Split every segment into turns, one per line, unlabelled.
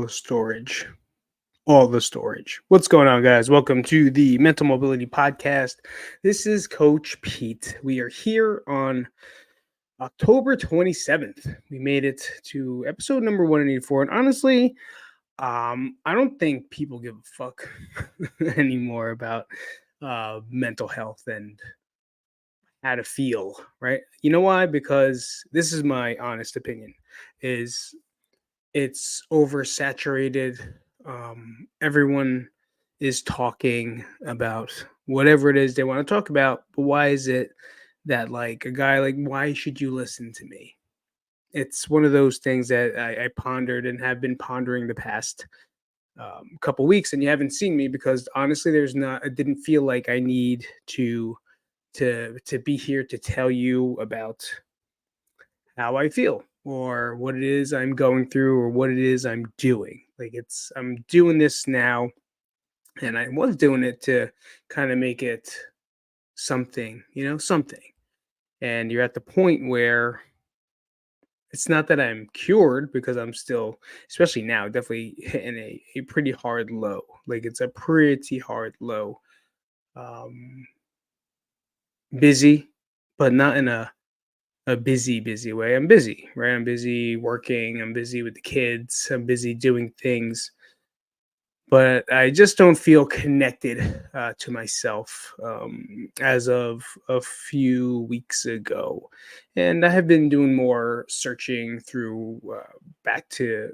all the storage. All the storage. What's going on, guys? Welcome to the Mental Mobility Podcast. This is Coach Pete. We are here on October 27th. We made it to episode number 184. And honestly, I don't think people give a fuck anymore about mental health and how to feel, right? You know why? Because this is my honest opinion, is it's oversaturated. Everyone is talking about whatever it is they want to talk about, but why is it that like a guy like why should you listen to me? It's one of those things that I pondered and have been pondering the past couple weeks, and you haven't seen me because honestly, there's not. I didn't feel like I need to be here to tell you about how I feel or what it is I'm going through or what it is I'm doing. Like I'm doing this now, and I was doing it to kind of make it something, something. And you're at the point where it's not that I'm cured because I'm still, especially now, definitely hitting a pretty hard low. Like it's a pretty hard low. Um, Busy, but not in a busy way. I'm busy, right? I'm busy working, I'm busy with the kids, I'm busy doing things, but I just don't feel connected to myself as of a few weeks ago. And I have been doing more searching through back to,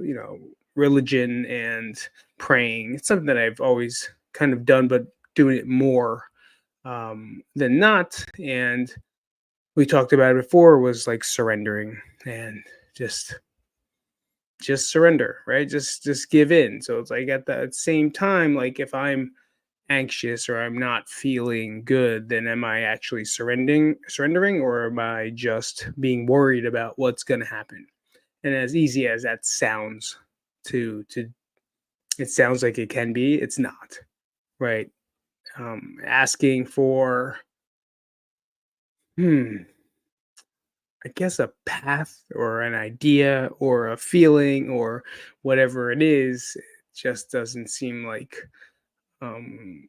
religion and praying. It's something that I've always kind of done, but doing it more than not. And we talked about it before was like surrendering and just just surrender, right? Just give in. So it's like at the same time, like if I'm anxious or I'm not feeling good, then am I actually surrendering or am I just being worried about what's gonna happen? And as easy as that sounds to it sounds like it can be, it's not, right? Asking for hmm I guess a path or an idea or a feeling or whatever it is, it just doesn't seem like um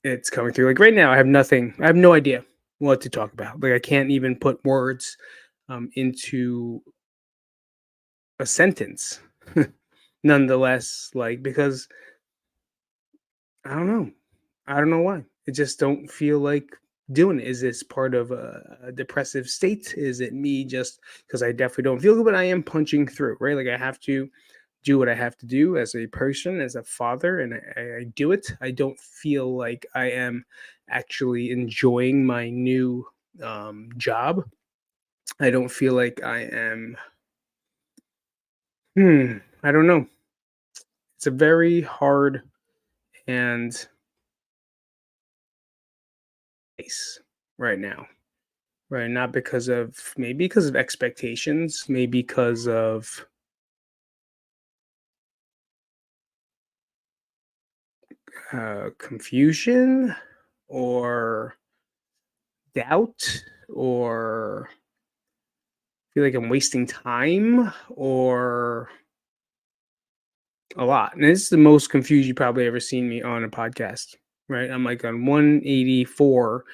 it's coming through. Like right now, I have no idea what to talk about. Like I can't even put words into a sentence. Nonetheless, like because I don't know. I don't know why. I just don't feel like doing it. Is this part of a depressive state? Is it me just because I definitely don't feel good, but I am punching through, right? Like I have to do what I have to do as a person, as a father, and I do it. I don't feel like I am actually enjoying my new job. I don't feel like I am. I don't know. It's a very hard and pace right now. Right, not because of maybe because of expectations, maybe because of, confusion or doubt or feel like I'm wasting time or a lot, and this is the most confused you probably ever seen me on a podcast, right? I'm, like, on 184,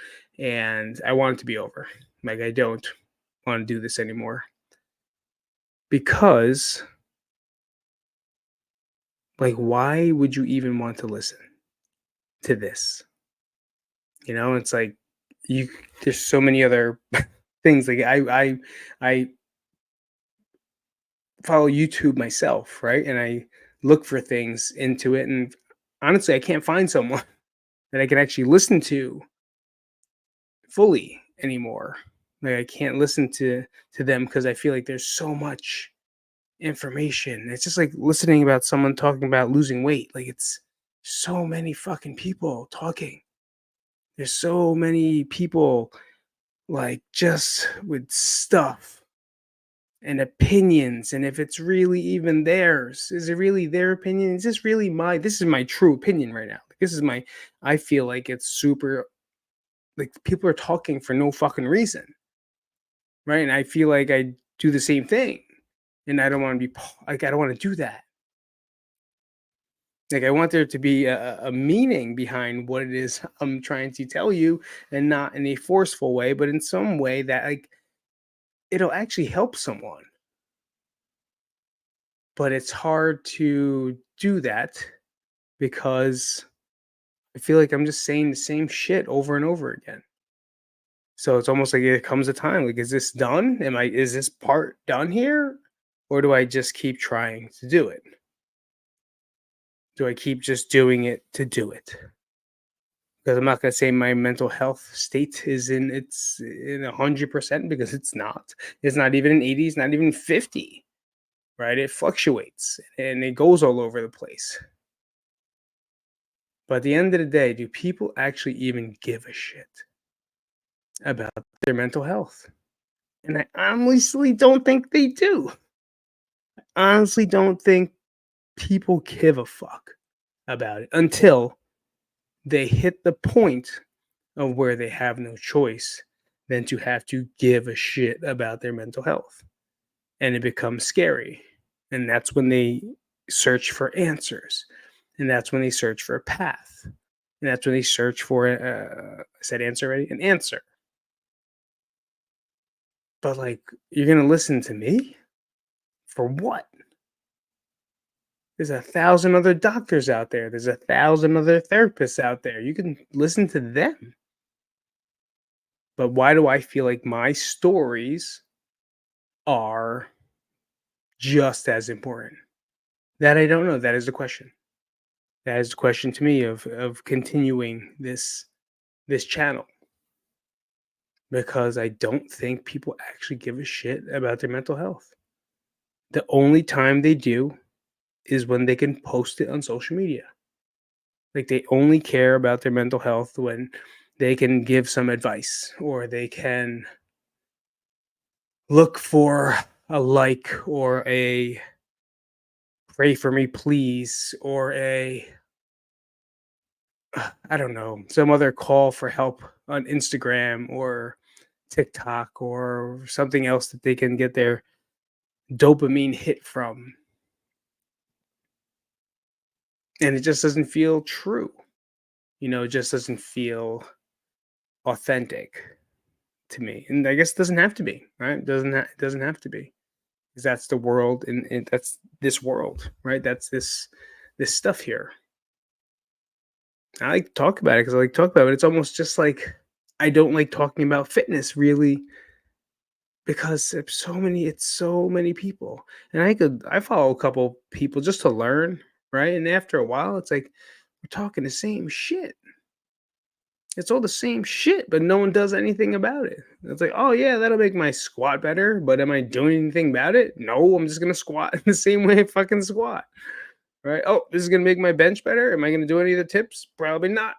and I want it to be over. Like, I don't wanna do this anymore because, like, why would you even want to listen to this? It's like you there's so many other things like I follow YouTube myself, right? And I look for things into it and honestly I can't find someone that I can actually listen to fully anymore. Like I can't listen to them because I feel like there's so much information. It's just like listening about someone talking about losing weight. Like it's so many fucking people talking. There's so many people like just with stuff and opinions, and if it's really even theirs, is it really their opinion? Is this really my this is my true opinion right now? Like, this is my I feel like it's super like people are talking for no fucking reason, right? And I feel like I do the same thing, and I don't want to be like I don't want to do that. Like, I want there to be a meaning behind what it is I'm trying to tell you, and not in a forceful way, but in some way that, like, it'll actually help someone. But it's hard to do that because I feel like I'm just saying the same shit over and over again. So it's almost like it comes a time, like, is this done? Is this part done here? Or do I just keep trying to do it? Do I keep just doing it to do it? Because I'm not gonna say my mental health state is in 100% because it's not. It's not even in 80s, not even 50, right? It fluctuates and it goes all over the place. But at the end of the day, do people actually even give a shit about their mental health? And I honestly don't think they do. Honestly don't think people give a fuck about it until they hit the point of where they have no choice than to have to give a shit about their mental health. And it becomes scary. And that's when they search for answers. And that's when they search for a path. And that's when they search for, I said answer already? An answer. But like, you're going to listen to me? For what? There's 1,000 other doctors out there. There's 1,000 other therapists out there. You can listen to them. But why do I feel like my stories are just as important? That I don't know. That is the question. That is the question to me of continuing this channel, because I don't think people actually give a shit about their mental health. The only time they do is when they can post it on social media. Like, they only care about their mental health when they can give some advice, or they can look for a like, or a pray for me please, or a I don't know, some other call for help on Instagram or TikTok or something else that they can get their dopamine hit from. And it just doesn't feel true. It just doesn't feel authentic to me. And I guess it doesn't have to be, right? It doesn't have to be. Because that's the world, and that's this world, right? That's this stuff here. I like to talk about it because I like to talk about it. It's almost just like I don't like talking about fitness really, because it's so many people. And I follow a couple people just to learn, right? And after a while, it's like we're talking the same shit. It's all the same shit, but no one does anything about it. It's like, oh yeah, that'll make my squat better, but am I doing anything about it? No, I'm just gonna squat the same way I fucking squat. Right? Oh, this is gonna make my bench better. Am I gonna do any of the tips? Probably not.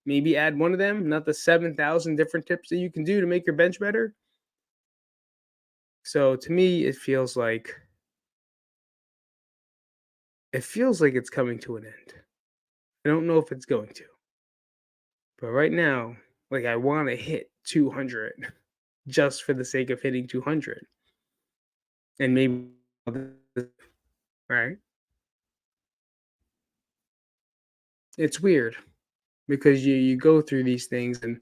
Maybe add one of them, not the 7,000 different tips that you can do to make your bench better. So to me, it feels like it's coming to an end. I don't know if it's going to, but right now, like, I want to hit 200 just for the sake of hitting 200, and maybe right. It's weird because you go through these things, and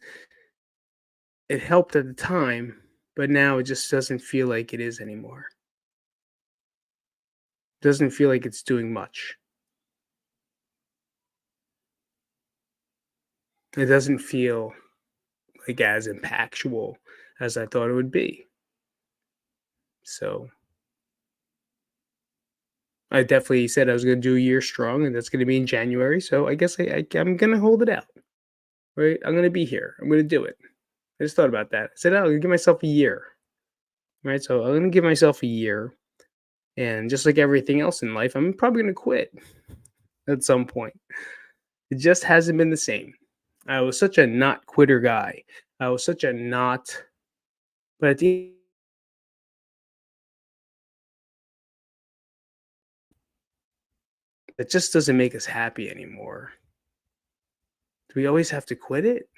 it helped at the time, but now it just doesn't feel like it is anymore. Doesn't feel like it's doing much. It doesn't feel like as impactful as I thought it would be. So I definitely said I was going to do a year strong, and that's going to be in January. So I guess I'm going to hold it out. Right? I'm going to be here. I'm going to do it. I just thought about that. I said, oh, I'm going to give myself a year. Right? So I'm going to give myself a year. And just like everything else in life, I'm probably going to quit at some point. It just hasn't been the same. I was such a not quitter guy. I was such a not, but at the it just doesn't make us happy anymore. Do we always have to quit it?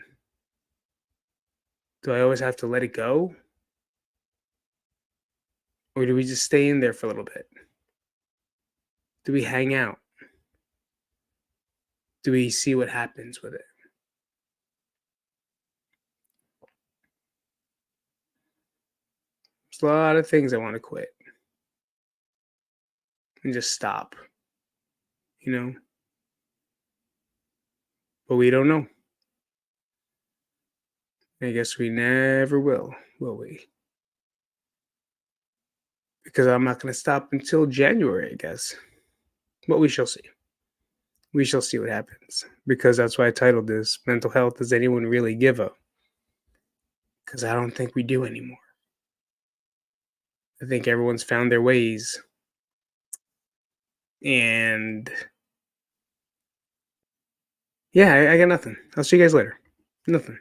Do I always have to let it go? Or do we just stay in there for a little bit? Do we hang out? do we see what happens with it? There's a lot of things I want to quit and just stop, you know, but we don't know. I guess we never will we? Because I'm not going to stop until January, I guess. But we shall see. We shall see what happens. Because that's why I titled this Mental Health. Does anyone really give a? Because I don't think we do anymore. I think everyone's found their ways. And yeah, I got nothing. I'll see you guys later. Nothing.